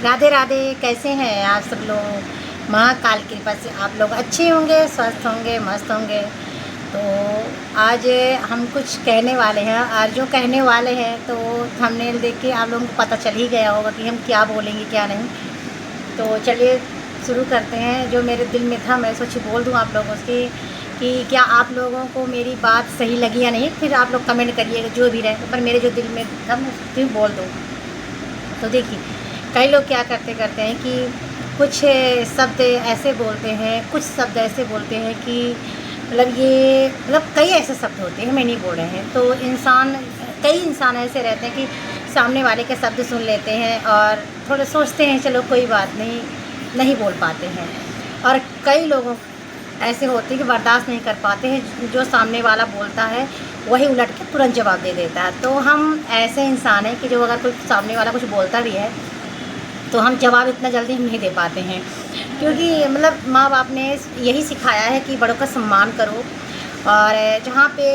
राधे राधे। कैसे हैं आप सब लोग? महाकाल की कृपा से आप लोग अच्छे होंगे, स्वस्थ होंगे, मस्त होंगे। तो आज हम कुछ कहने वाले हैं, और जो कहने वाले हैं तो थंबनेल देख के आप लोगों को पता चल ही गया होगा कि हम क्या बोलेंगे क्या नहीं। तो चलिए शुरू करते हैं। जो मेरे दिल में था मैं सोची बोल दूँ आप लोगों से कि क्या आप लोगों को मेरी बात सही लगी या नहीं। फिर आप लोग कमेंट करिएगा जो भी रहे, पर मेरे जो दिल में था मैं सोचती हूँ बोल दूँ। तो देखिए, कई लोग क्या करते करते हैं कि कुछ शब्द ऐसे बोलते हैं, कुछ शब्द ऐसे बोलते हैं कि कई ऐसे शब्द होते हैं, मैं नहीं बोल रहे हैं। तो कई इंसान ऐसे रहते हैं कि सामने वाले के शब्द सुन लेते हैं और थोड़े सोचते हैं चलो कोई बात नहीं, नहीं बोल पाते हैं। और कई लोगों ऐसे होते हैं कि बर्दाश्त नहीं कर पाते हैं, जो सामने वाला बोलता है वही उलट के तुरंत जवाब दे देता है। तो हम ऐसे इंसान हैं कि जो अगर कोई सामने वाला कुछ बोलता भी है तो हम जवाब इतना जल्दी हम नहीं दे पाते हैं, क्योंकि माँ बाप ने यही सिखाया है कि बड़ों का सम्मान करो, और जहाँ पे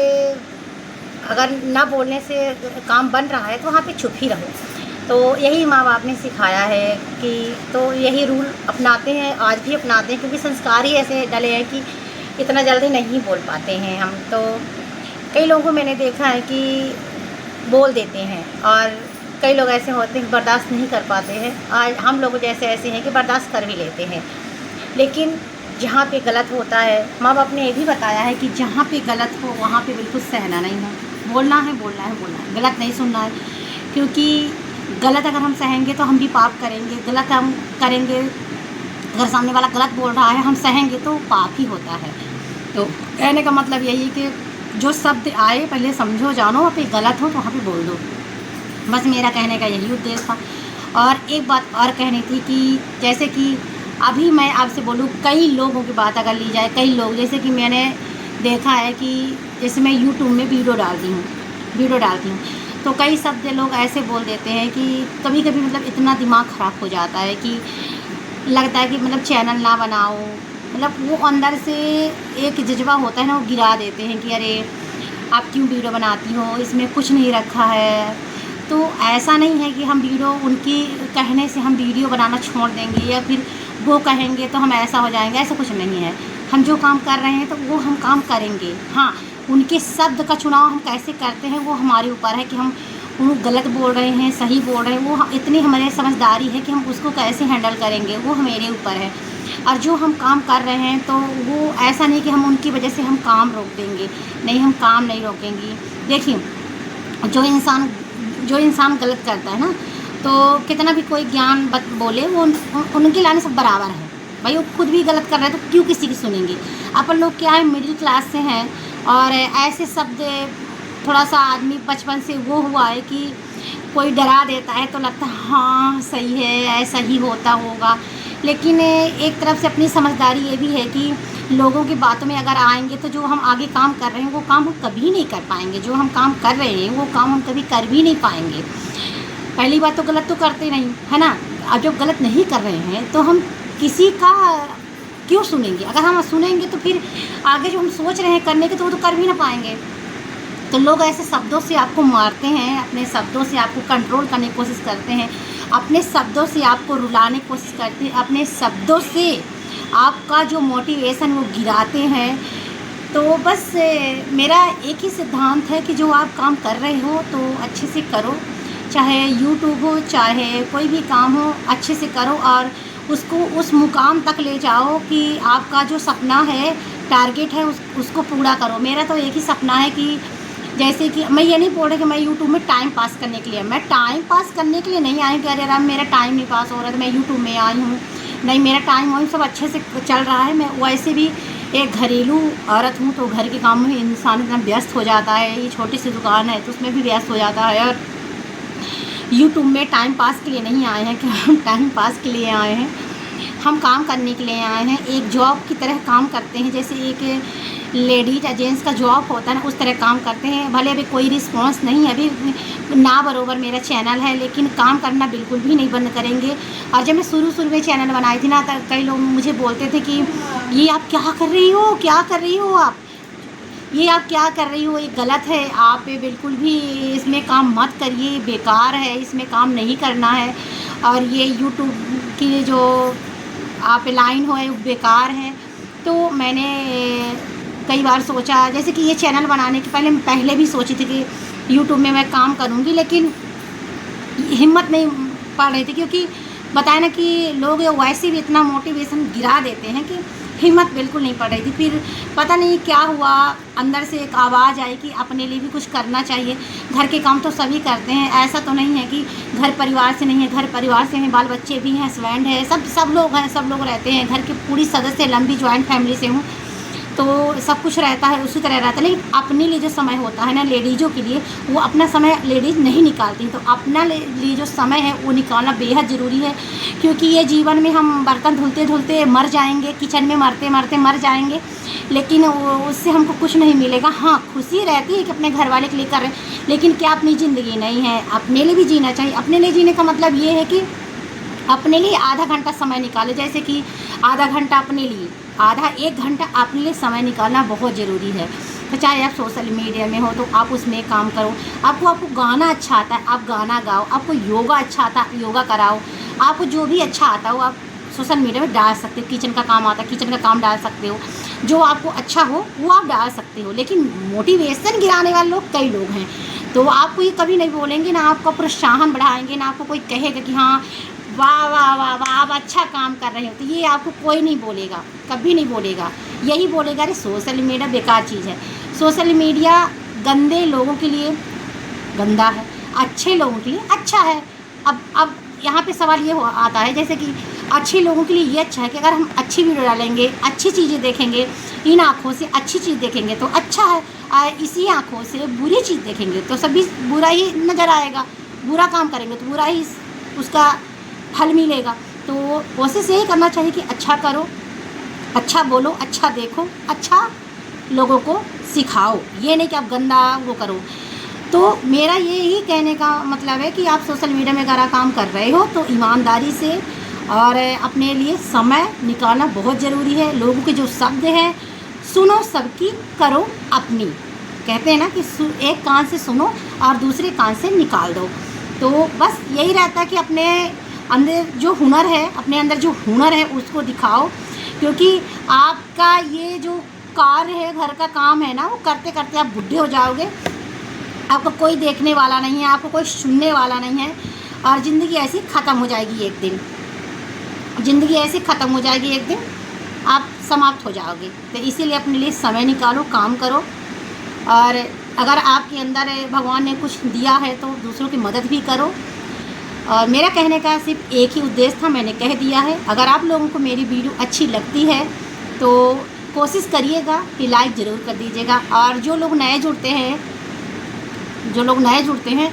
अगर ना बोलने से काम बन रहा है तो वहाँ पे चुप ही रहो। तो यही माँ बाप ने सिखाया है कि तो यही रूल अपनाते हैं, आज भी अपनाते हैं, क्योंकि संस्कार ही ऐसे डले हैं कि इतना जल्दी नहीं बोल पाते हैं हम। तो कई लोगों को मैंने देखा है कि बोल देते हैं, और कई लोग ऐसे होते हैं कि बर्दाश्त नहीं कर पाते हैं। आज हम लोग जैसे ऐसे हैं कि बर्दाश्त कर भी लेते हैं, लेकिन जहाँ पे गलत होता है, माँ बाप ने ये भी बताया है कि जहाँ पे गलत हो वहाँ पे बिल्कुल सहना नहीं है, बोलना है बोलना है बोलना है, गलत नहीं सुनना है। क्योंकि गलत अगर हम सहेंगे तो हम भी पाप करेंगे, गलत हम करेंगे, अगर सामने वाला गलत बोल रहा है हम सहेंगे तो पाप ही होता है। तो कहने का मतलब यही है कि जो शब्द आए पहले समझो जानो, वहाँ पे गलत हो तो वहाँ पे बोल दो। बस मेरा कहने का यही उद्देश्य था। और एक बात और कहनी थी कि जैसे कि अभी मैं आपसे बोलूँ, कई लोगों की बात अगर ली जाए, कई लोग जैसे कि मैंने देखा है कि जैसे मैं यूट्यूब में वीडियो डालती हूँ तो कई शब्द लोग ऐसे बोल देते हैं कि कभी कभी इतना दिमाग ख़राब हो जाता है कि लगता है कि चैनल ना बनाओ। वो अंदर से एक जज्बा होता है ना, वो गिरा देते हैं कि अरे आप क्यों वीडियो बनाती हो, इसमें कुछ नहीं रखा है। तो ऐसा नहीं है कि हम वीडियो उनकी कहने से हम वीडियो बनाना छोड़ देंगे, या फिर वो कहेंगे तो हम ऐसा हो जाएंगे, ऐसा कुछ नहीं है। हम जो काम कर रहे हैं तो वो हम काम करेंगे। हाँ, उनके शब्द का चुनाव हम कैसे करते हैं वो हमारे ऊपर है कि हम वो गलत बोल रहे हैं, सही बोल रहे हैं, वो इतनी हमारे समझदारी है कि हम उसको कैसे हैंडल करेंगे, वो मेरे ऊपर है। और जो हम काम कर रहे हैं तो वो ऐसा नहीं कि हम उनकी वजह से हम काम रोक देंगे, नहीं, हम काम नहीं रोकेंगे। देखिए, जो इंसान गलत करता है ना, तो कितना भी कोई ज्ञान बोले वो उनके लाने सब बराबर है। भाई वो खुद भी गलत कर रहे हैं तो क्यों किसी की सुनेंगे। अपन लोग क्या है, मिडिल क्लास से हैं, और ऐसे शब्द थोड़ा सा आदमी बचपन से वो हुआ है कि कोई डरा देता है तो लगता है हाँ सही है, ऐसा ही होता होगा। लेकिन एक तरफ से अपनी समझदारी ये भी है कि लोगों की बातों में अगर आएंगे तो जो हम आगे काम कर रहे हैं वो काम हम कभी नहीं कर पाएंगे, जो हम काम कर रहे हैं वो काम हम कभी कर भी नहीं पाएंगे। पहली बात तो गलत तो करते नहीं है ना, अब जब गलत नहीं कर रहे हैं तो हम किसी का क्यों सुनेंगे। अगर हम सुनेंगे तो फिर आगे जो हम सोच रहे हैं करने के तो वो तो कर भी ना पाएंगे। तो लोग ऐसे शब्दों से आपको मारते हैं, अपने शब्दों से आपको कंट्रोल करने की कोशिश करते हैं, अपने शब्दों से आपको रुलाने की कोशिश करते हैं, अपने शब्दों से आपका जो मोटिवेशन वो गिराते हैं। तो बस मेरा एक ही सिद्धांत है कि जो आप काम कर रहे हो तो अच्छे से करो, चाहे यूट्यूब हो चाहे कोई भी काम हो, अच्छे से करो और उसको उस मुकाम तक ले जाओ कि आपका जो सपना है, टारगेट है, उसको पूरा करो। मेरा तो एक ही सपना है कि जैसे कि मैं ये नहीं बोल रही कि मैं यूट्यूब में टाइम पास करने के लिए, मैं टाइम पास करने के लिए नहीं आई कि अरे राम मेरा टाइम नहीं पास हो रहा है तो मैं यूट्यूब में आई हूँ। नहीं, मेरा टाइम वही सब अच्छे से चल रहा है। मैं वैसे भी एक घरेलू औरत हूँ, तो घर के कामों में इंसान इतना व्यस्त हो जाता है। ये छोटी सी दुकान है तो उसमें भी व्यस्त हो जाता है, और यूट्यूब में टाइम पास के लिए नहीं आए हैं कि हम टाइम पास के लिए आए हैं, हम काम करने के लिए आए हैं। एक जॉब की तरह काम करते हैं, जैसे एक लेडीज या जेंट्स का जॉब होता है ना, उस तरह काम करते हैं। भले अभी कोई रिस्पांस नहीं है, अभी ना बरोबर मेरा चैनल है, लेकिन काम करना बिल्कुल भी नहीं बंद करेंगे। और जब मैं शुरू में चैनल बनाई थी ना, तो कई लोग मुझे बोलते थे कि ये आप क्या कर रही हो, क्या कर रही हो आप, ये आप क्या कर रही हो, ये गलत है, आप बिल्कुल भी इसमें काम मत करिए, बेकार है, इसमें काम नहीं करना है। और ये यूट्यूब की जो आप लाइन हो है वो बेकार है। तो मैंने कई बार सोचा, जैसे कि ये चैनल बनाने के पहले भी सोची थी कि यूट्यूब में मैं काम करूँगी, लेकिन हिम्मत नहीं पड़ रही थी, क्योंकि बताया ना कि लोग वैसे भी इतना मोटिवेशन गिरा देते हैं कि हिम्मत बिल्कुल नहीं पड़ रही थी। फिर पता नहीं क्या हुआ, अंदर से एक आवाज़ आई कि अपने लिए भी कुछ करना चाहिए। घर के काम तो सभी करते हैं, ऐसा तो नहीं है कि घर परिवार से नहीं है, घर परिवार से हैं, बाल बच्चे भी हैं, हस्बैंड है, सब लोग हैं, सब लोग रहते हैं, घर के पूरी सदस्य, लंबी जॉइंट फैमिली से हूँ, तो सब कुछ रहता है, उसी तरह रहता है। लेकिन अपने लिए जो समय होता है ना लेडीज़ों के लिए, वो अपना समय लेडीज़ नहीं निकालती। तो अपना लिए जो समय है वो निकालना बेहद ज़रूरी है, क्योंकि ये जीवन में हम बर्तन धुलते धुलते मर जाएंगे, किचन में मरते मरते मर जाएंगे, लेकिन उससे हमको कुछ नहीं मिलेगा। हाँ, खुशी रहती है कि अपने घर वाले के लिए कर रहे हैं, लेकिन क्या अपनी ज़िंदगी नहीं है? अपने लिए भी जीना चाहिए। अपने लिए जीने का मतलब ये है कि अपने लिए आधा घंटा समय निकालो। जैसे कि आधा घंटा अपने लिए, आधा 1 घंटा अपने लिए समय निकालना बहुत ज़रूरी है। तो चाहे आप सोशल मीडिया में हो तो आप उसमें काम करो। आपको गाना अच्छा आता है, आप गाना गाओ। आपको योगा अच्छा आता है, योगा कराओ। आपको जो भी अच्छा आता हो आप सोशल मीडिया में डाल सकते हो। किचन का काम आता है, किचन का काम डाल सकते हो। जो आपको अच्छा हो वो आप डाल सकते हो। लेकिन मोटिवेशन गिराने वाले लोग कई लोग हैं, तो आपको ये कभी नहीं बोलेंगे, ना आपको प्रोत्साहन बढ़ाएंगे, ना आपको कोई कहेगा कि हाँ वाह वाह वाह वाह आप अच्छा काम कर रहे हो। तो ये आपको कोई नहीं बोलेगा, कभी नहीं बोलेगा। यही बोलेगा अरे सोशल मीडिया बेकार चीज़ है। सोशल मीडिया गंदे लोगों के लिए गंदा है, अच्छे लोगों के लिए अच्छा है। अब यहाँ पे सवाल ये आता है, जैसे कि अच्छे लोगों के लिए ये अच्छा है कि अगर हम अच्छी वीडियो डालेंगे, अच्छी चीज़ें देखेंगे, इन आँखों से अच्छी चीज़ देखेंगे तो अच्छा है, इसी आँखों से बुरी चीज़ देखेंगे तो सभी बुरा ही नज़र आएगा। बुरा काम करेंगे तो बुरा ही उसका फल मिलेगा। तो कोशिश यही करना चाहिए कि अच्छा करो, अच्छा बोलो, अच्छा देखो, अच्छा लोगों को सिखाओ। ये नहीं कि आप गंदा वो करो। तो मेरा ये ही कहने का मतलब है कि आप सोशल मीडिया में अगर काम कर रहे हो तो ईमानदारी से और अपने लिए समय निकालना बहुत ज़रूरी है। लोगों के जो शब्द हैं सुनो सबकी, करो अपनी। कहते हैं ना कि एक कान से सुनो और दूसरे कान से निकाल दो। तो बस यही रहता है कि अपने अंदर जो हुनर है, अपने अंदर जो हुनर है उसको दिखाओ, क्योंकि आपका ये जो कार्य है, घर का काम है ना, वो करते करते आप बुढ़े हो जाओगे। आपको कोई देखने वाला नहीं है, आपको कोई सुनने वाला नहीं है, और ज़िंदगी ऐसी ख़त्म हो जाएगी एक दिन। ज़िंदगी ऐसी ख़त्म हो जाएगी एक दिन, आप समाप्त हो जाओगे। तो इसीलिए अपने लिए समय निकालो, काम करो, और अगर आपके अंदर भगवान ने कुछ दिया है तो दूसरों की मदद भी करो। और मेरा कहने का सिर्फ एक ही उद्देश्य था, मैंने कह दिया है। अगर आप लोगों को मेरी वीडियो अच्छी लगती है तो कोशिश करिएगा कि लाइक ज़रूर कर दीजिएगा। और जो लोग नए जुड़ते हैं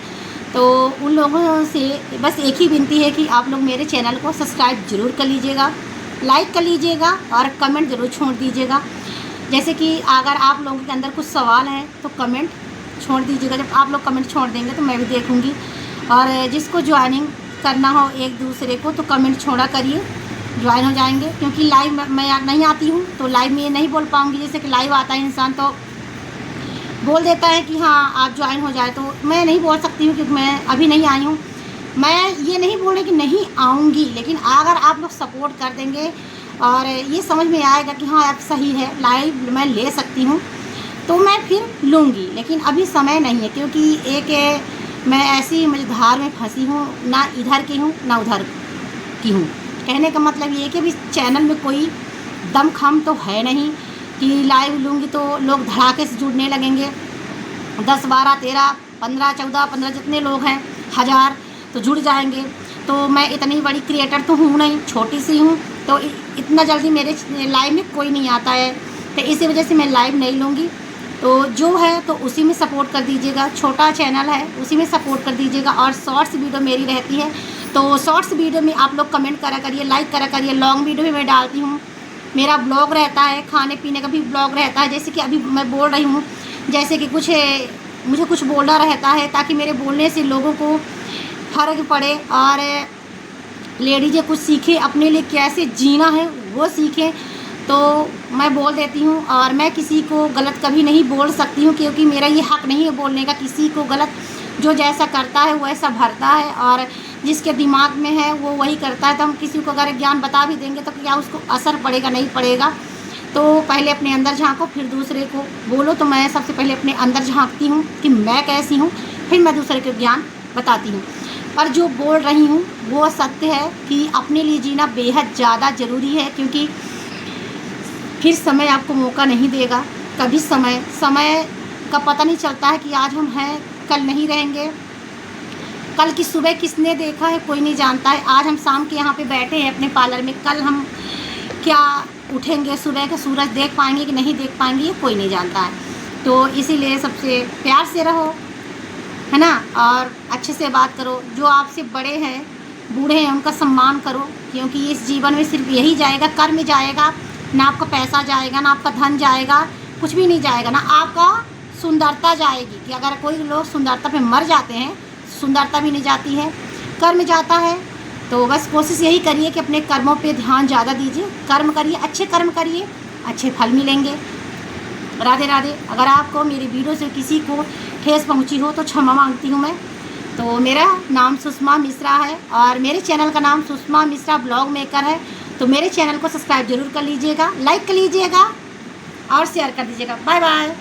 तो उन लोगों से बस एक ही विनती है कि आप लोग मेरे चैनल को सब्सक्राइब ज़रूर कर लीजिएगा, लाइक कर लीजिएगा और कमेंट ज़रूर छोड़ दीजिएगा। जैसे कि अगर आप लोगों के अंदर कुछ सवाल है तो कमेंट छोड़ दीजिएगा। जब आप लोग कमेंट छोड़ देंगे तो मैं भी देखूँगी। और जिसको ज्वाइनिंग करना हो एक दूसरे को तो कमेंट छोड़ा करिए, ज्वाइन हो जाएंगे। क्योंकि लाइव मैं नहीं आती हूँ तो लाइव में नहीं बोल पाऊँगी। जैसे कि लाइव आता है इंसान तो बोल देता है कि हाँ आप ज्वाइन हो जाए, तो मैं नहीं बोल सकती हूँ क्योंकि मैं अभी नहीं आई हूँ। मैं ये नहीं बोल रही कि नहीं आऊँगी, लेकिन अगर आप लोग सपोर्ट कर देंगे और ये समझ में आएगा कि हाँ आप सही है, लाइव मैं ले सकती हूँ, तो मैं फिर लूँगी। लेकिन अभी समय नहीं है, क्योंकि एक मैं ऐसी मझधार में फंसी हूँ, ना इधर की हूँ ना उधर की हूँ। कहने का मतलब ये है कि अभी चैनल में कोई दमखम तो है नहीं कि लाइव लूँगी तो लोग धड़ाके से जुड़ने लगेंगे। 10, 12, 13, 15, 14, 15 जितने लोग हैं, 1000 तो जुड़ जाएंगे। तो मैं इतनी बड़ी क्रिएटर तो हूँ नहीं, छोटी सी हूँ, तो इतना जल्दी मेरे लाइव में कोई नहीं आता है। तो इसी वजह से मैं लाइव नहीं लूँगी। तो जो है तो उसी में सपोर्ट कर दीजिएगा। छोटा चैनल है उसी में सपोर्ट कर दीजिएगा। और शॉर्ट्स वीडियो मेरी रहती है तो शॉर्ट्स वीडियो में आप लोग कमेंट करा करिए, लाइक करा करिए। लॉन्ग वीडियो भी मैं डालती हूँ। मेरा ब्लॉग रहता है, खाने पीने का भी ब्लॉग रहता है। जैसे कि अभी मैं बोल रही हूँ, जैसे कि मुझे कुछ बोलना रहता है ताकि मेरे बोलने से लोगों को फ़र्क पड़े और लेडीज़ें कुछ सीखें, अपने लिए कैसे जीना है वो सीखें। तो मैं बोल देती हूँ और मैं किसी को गलत कभी नहीं बोल सकती हूँ, क्योंकि मेरा ये हक़ नहीं है बोलने का किसी को गलत। जो जैसा करता है वैसा भरता है। और जिसके दिमाग में है वो वही करता है। तो हम किसी को अगर ज्ञान बता भी देंगे तो क्या उसको असर पड़ेगा, नहीं पड़ेगा। तो पहले अपने अंदर झाँको, फिर दूसरे को बोलो। तो मैं सबसे पहले अपने अंदर झाँकती हूँ कि मैं कैसी हूँ, फिर मैं दूसरे को ज्ञान बताती हूँ। पर जो बोल रही हूँ वो सत्य है कि अपने लिए जीना बेहद ज़्यादा ज़रूरी है, क्योंकि फिर समय आपको मौका नहीं देगा। कभी समय का पता नहीं चलता है कि आज हम हैं, कल नहीं रहेंगे। कल की सुबह किसने देखा है, कोई नहीं जानता है। आज हम शाम के यहाँ पे बैठे हैं अपने पार्लर में, कल हम क्या उठेंगे, सुबह का सूरज देख पाएंगे कि नहीं देख पाएंगे, ये कोई नहीं जानता है। तो इसीलिए सबसे प्यार से रहो, है ना, और अच्छे से बात करो। जो आपसे बड़े हैं, बूढ़े हैं, उनका सम्मान करो, क्योंकि इस जीवन में सिर्फ यही जाएगा, कर्म जाएगा, ना आपका पैसा जाएगा, ना आपका धन जाएगा, कुछ भी नहीं जाएगा, ना आपका सुंदरता जाएगी। कि अगर कोई लोग सुंदरता पे मर जाते हैं, सुंदरता भी नहीं जाती है, कर्म जाता है। तो बस कोशिश यही करिए कि अपने कर्मों पे ध्यान ज़्यादा दीजिए, कर्म करिए, अच्छे कर्म करिए, अच्छे फल मिलेंगे। राधे राधे। अगर आपको मेरी वीडियो से किसी को ठेस पहुंची हो तो क्षमा मांगती हूँ मैं। तो मेरा नाम सुषमा मिश्रा है और मेरे चैनल का नाम सुषमा मिश्रा ब्लॉग मेकर है। तो मेरे चैनल को सब्सक्राइब जरूर कर लीजिएगा, लाइक कर लीजिएगा और शेयर कर दीजिएगा। Bye bye.